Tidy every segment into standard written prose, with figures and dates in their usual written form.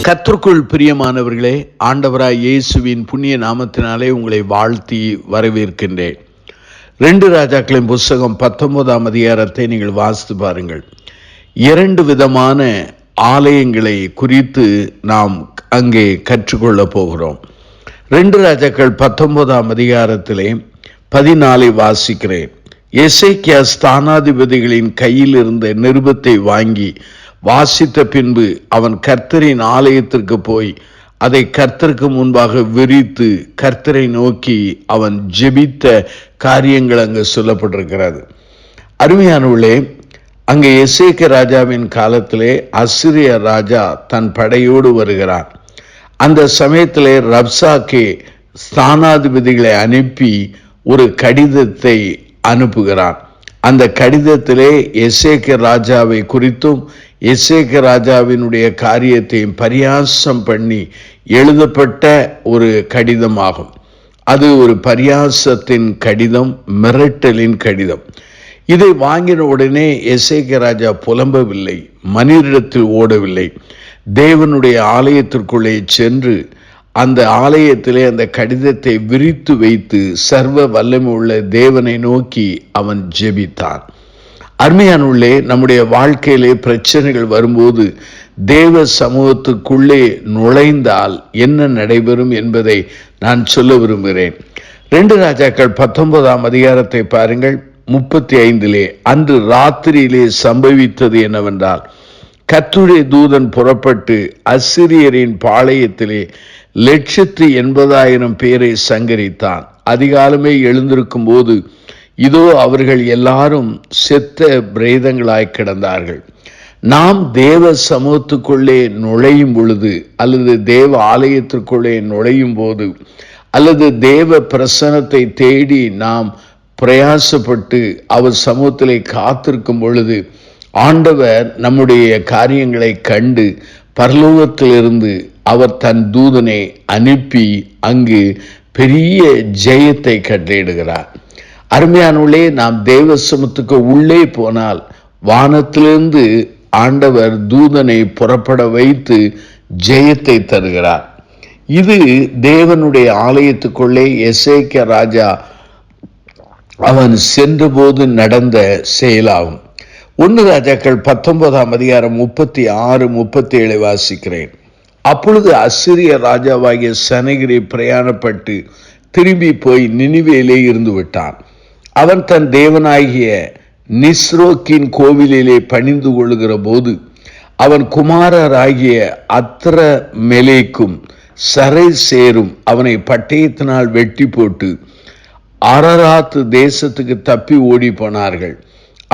கர்த்தருக்குள் பிரியமானவர்களே, ஆண்டவராய் இயேசுவின் புண்ணிய நாமத்தினாலே உங்களை வாழ்த்தி வரவேற்கின்றேன். 2 ராஜாக்களின் புஸ்தகம் 19ஆம் அதிகாரத்தை நீங்கள் வாசித்து பாருங்கள். 2 விதமான ஆலயங்களை குறித்து நாம் அங்கே கற்றுக்கொள்ளப் போகிறோம். 2 ராஜாக்கள் 19ஆம் அதிகாரத்திலே 14 வாசிக்கிறேன். எசேக்கியா ஸ்தானாதிபதிகளின் கையில் இருந்த நிருபத்தை வாங்கி வாசித்த பின்பு அவன் கர்த்தரின் ஆலயத்திற்கு போய் அதை கர்த்தருக்கு முன்பாக விரித்து கர்த்தரை நோக்கி அவன் ஜெபித்த காரியங்கள் அங்கு சொல்லப்பட்டிருக்கிறது. அருமையானவர்களே, அங்கே எசேக்கியா ராஜாவின் காலத்திலே அசிரிய ராஜா தன் படையோடு வருகிறான். அந்த சமயத்திலே ரப்சாக்கே ஸ்தானாதிபதிகளை அனுப்பி ஒரு கடிதத்தை அனுப்புகிறான். அந்த கடிதத்திலே எசேக்கியா ராஜாவை குறித்தும் எசேக்கியா ராஜாவினுடைய காரியத்தையும் பரியாசம் பண்ணி எழுதப்பட்ட ஒரு கடிதமாகும். அது ஒரு பரியாசத்தின் கடிதம், மிரட்டலின் கடிதம். இதை வாங்கின உடனே எசேக்கியா ராஜா புலம்பவில்லை, மனிதரிடத்தில் ஓடவில்லை. தேவனுடைய ஆலயத்திற்குள்ளே சென்று அந்த ஆலயத்திலே அந்த கடிதத்தை விரித்து வைத்து சர்வ வல்லமை உள்ள தேவனை நோக்கி அவன் ஜெபித்தான். அருமையானவர்களே, நம்முடைய வாழ்க்கையிலே பிரச்சனைகள் வரும்போது தேவ சமூகத்துக்குள்ளே நுழைந்தால் என்ன நடைபெறும் என்பதை நான் சொல்ல விரும்புகிறேன். 2 ராஜாக்கள் 19ஆம் அதிகாரத்தை பாருங்கள். 35 அன்று ராத்திரியிலே சம்பவித்தது என்னவென்றால், கர்த்தருடைய தூதன் புறப்பட்டு அசிரியரின் பாளையத்திலே 180,000 பேரை சங்கரித்தான். அதிகாலமே எழுந்திருக்கும் போது இதோ அவர்கள் எல்லாரும் செத்த பிரேதங்களாய் கிடந்தார்கள். நாம் தேவ சமூகத்துக்குள்ளே நுழையும் பொழுது அல்லது தேவ ஆலயத்திற்குள்ளே நுழையும் போது அல்லது தேவ பிரசன்னத்தை தேடி நாம் பிரயாசப்பட்டு அவர் சமூகத்திலே காத்திருக்கும் பொழுது ஆண்டவர் நம்முடைய காரியங்களை கண்டு பரலோகத்திலிருந்து அவர் தன் தூதனை அனுப்பி அங்கு பெரிய ஜெயத்தை கட்டளையிடுகிறார். அருமையானவர்களே, நாம் தேவ சமூகத்துக்கு உள்ளே போனால் வானத்திலிருந்து ஆண்டவர் தூதனை புறப்பட வைத்து ஜெயத்தை தருகிறார். இது தேவனுடைய ஆலயத்துக்குள்ளே எசேக்கியா ராஜா அவன் சென்றபோது நடந்த செயலாகும். 1 ராஜாக்கள் 19ஆம் அதிகாரம் 36, 37 வாசிக்கிறேன். அப்பொழுது அசிரிய ராஜாவாகிய சனகிரி பிரயாணப்பட்டு திரும்பி போய் நினிவேலே இருந்து விட்டான். அவன் தன் தேவனாகிய நிஸ்ரோக்கின் கோவிலிலே பணிந்து கொள்ளுகிற போது அவன் குமாரராகிய அத்ர மெலேக்கும் சரை சேரும் அவனை பட்டயத்தினால் வெட்டி போட்டு அரராத் தேசத்துக்கு தப்பி ஓடி போனார்கள்.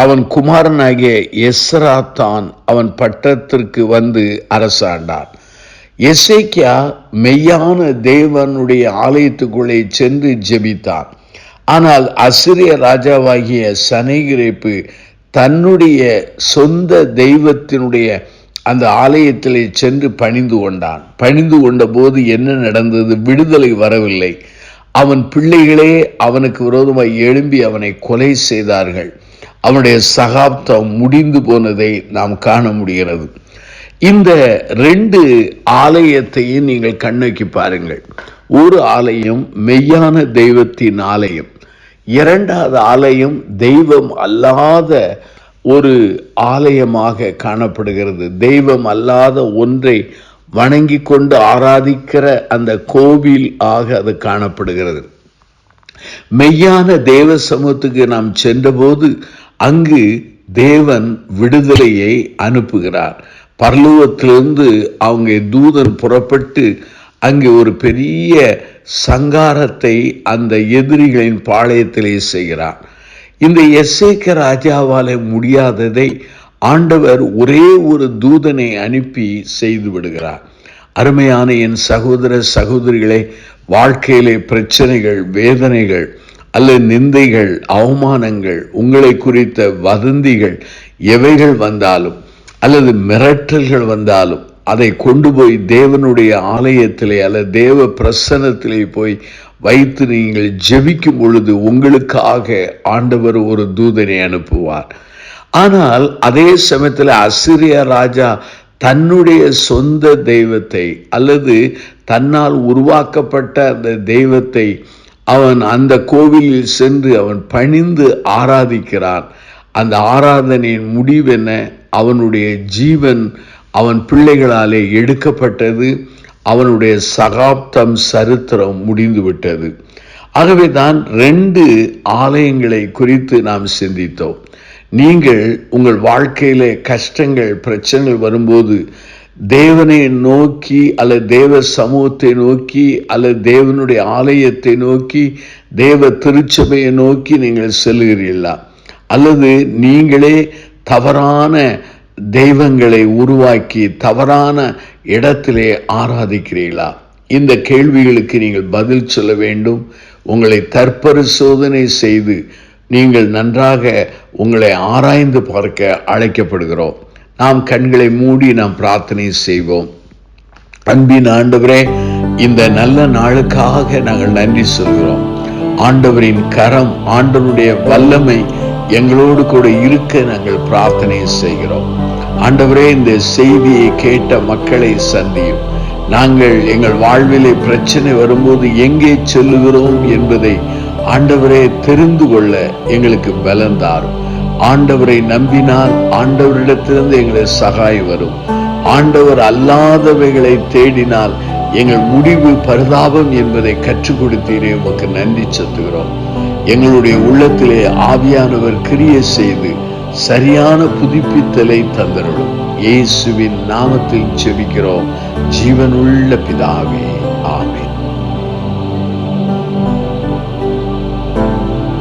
அவன் குமாரனாகிய எஸ்ராத்தான் அவன் பட்டத்திற்கு வந்து அரசாண்டான். எசேக்கியா மெய்யான தேவனுடைய ஆலயத்துக்குள்ளே சென்று ஜெபித்தான். ஆனால் அசிரிய ராஜாவாகிய சனகிரேப்பு தன்னுடைய சொந்த தெய்வத்தினுடைய அந்த ஆலயத்திலே சென்று பணிந்து கொண்டான். பணிந்து கொண்ட போது என்ன நடந்தது? விடுதலை வரவில்லை. அவன் பிள்ளைகளே அவனுக்கு விரோதமாய் எழும்பி அவனை கொலை செய்தார்கள். அவனுடைய சகாப்தம் முடிந்து போனதை நாம் காண முடிகிறது. இந்த 2 ஆலயத்தையும் நீங்கள் கண்ணோக்கி பாருங்கள். ஒரு ஆலயம் மெய்யான தெய்வத்தின் ஆலயம், 2வது ஆலயம் தெய்வம் அல்லாத ஒரு ஆலயமாக காணப்படுகிறது. தெய்வம் அல்லாத ஒன்றை வணங்கி கொண்டு ஆராதிக்கிற அந்த கோவில் ஆக அது காணப்படுகிறது. மெய்யான தேவ சமூகத்துக்கு நாம் சென்றபோது அங்கு தேவன் விடுதலையை அனுப்புகிறார். பரலோகத்திலிருந்து அவங்க தூதன் புறப்பட்டு அங்கே ஒரு பெரிய சங்காரத்தை அந்த எதிரிகளின் பாளையத்திலே செய்கிறார். இந்த எசேக்கியா ராஜாவாலே முடியாததை ஆண்டவர் ஒரே ஒரு தூதனை அனுப்பி செய்து விடுகிறார். அருமையான என் சகோதர சகோதரிகளே, வாழ்க்கையிலே பிரச்சனைகள், வேதனைகள் அல்லது நிந்தைகள், அவமானங்கள், உங்களை குறித்த வதந்திகள் எவைகள் வந்தாலும் அல்லது மிரட்டல்கள் வந்தாலும் அதை கொண்டு போய் தேவனுடைய ஆலயத்திலே அல்லது தேவ பிரசன்னத்திலே போய் வைத்து நீங்கள் ஜெபிக்கும் பொழுது உங்களுக்காக ஆண்டவர் ஒரு தூதனை அனுப்புவார். ஆனால் அதே சமயத்தில் அசிரிய ராஜா தன்னுடைய சொந்த தெய்வத்தை அல்லது தன்னால் உருவாக்கப்பட்ட அந்த தெய்வத்தை அவன் அந்த கோவிலில் சென்று அவன் பணிந்து ஆராதிக்கிறான். அந்த ஆராதனையின் முடிவென்ன? அவனுடைய ஜீவன் அவன் பிள்ளைகளாலே எடுக்கப்பட்டது. அவனுடைய சகாப்தம் சரித்திரம் முடிந்து விட்டது. ஆகவே தான் 2 ஆலயங்களை குறித்து நாம் சிந்தித்தோம். நீங்கள் உங்கள் வாழ்க்கையில கஷ்டங்கள் பிரச்சனைகள் வரும்போது தேவனை நோக்கி அல்லது தேவ சமூகத்தை நோக்கி அல்லது தேவனுடைய ஆலயத்தை நோக்கி தேவ திருச்சபையை நோக்கி நீங்கள் செல்கிறீர்களா, அல்லது நீங்களே தவறான தெய்வங்களை உருவாக்கி தவறான இடத்திலே ஆராதிக்கிறீர்களா? இந்த கேள்விகளுக்கு நீங்கள் பதில் சொல்ல வேண்டும். உங்களை தற்பரிசோதனை செய்து நீங்கள் நன்றாக உங்களை ஆராய்ந்து பார்க்க அழைக்கப்படுகிறோம். நாம் கண்களை மூடி நாம் பிரார்த்தனை செய்வோம். அன்பின் ஆண்டவரே, இந்த நல்ல நாளுக்காக நாங்கள் நன்றி சொல்கிறோம். ஆண்டவரின் கரம், ஆண்டவருடைய வல்லமை எங்களோடு கூட இருக்க நாங்கள் பிரார்த்தனை செய்கிறோம். ஆண்டவரே, இந்த செய்தியை கேட்ட மக்களை சந்தியும். நாங்கள் எங்கள் வாழ்விலே பிரச்சனை வரும்போது எங்கே செல்லுகிறோம் என்பதை ஆண்டவரே தெரிந்து கொள்ள எங்களுக்கு பலன் தாரும். ஆண்டவரை நம்பினால் ஆண்டவரிடத்திலிருந்து எங்களுக்கு சகாயம் வரும். ஆண்டவர் அல்லாதவைகளை தேடினால் எங்கள் முடிவு பரிதாபம் என்பதை கற்றுக் கொடுத்தீரே, உமக்கு நன்றி செலுத்துகிறோம். எங்களுடைய உள்ளத்திலே ஆவியானவர் கிரியை செய்து சரியான புதுப்பித்தலை தந்தருளும். இயேசுவின் நாமத்தில் ஜெபிக்கிறோம் ஜீவனுள்ள பிதாவே, ஆமென்.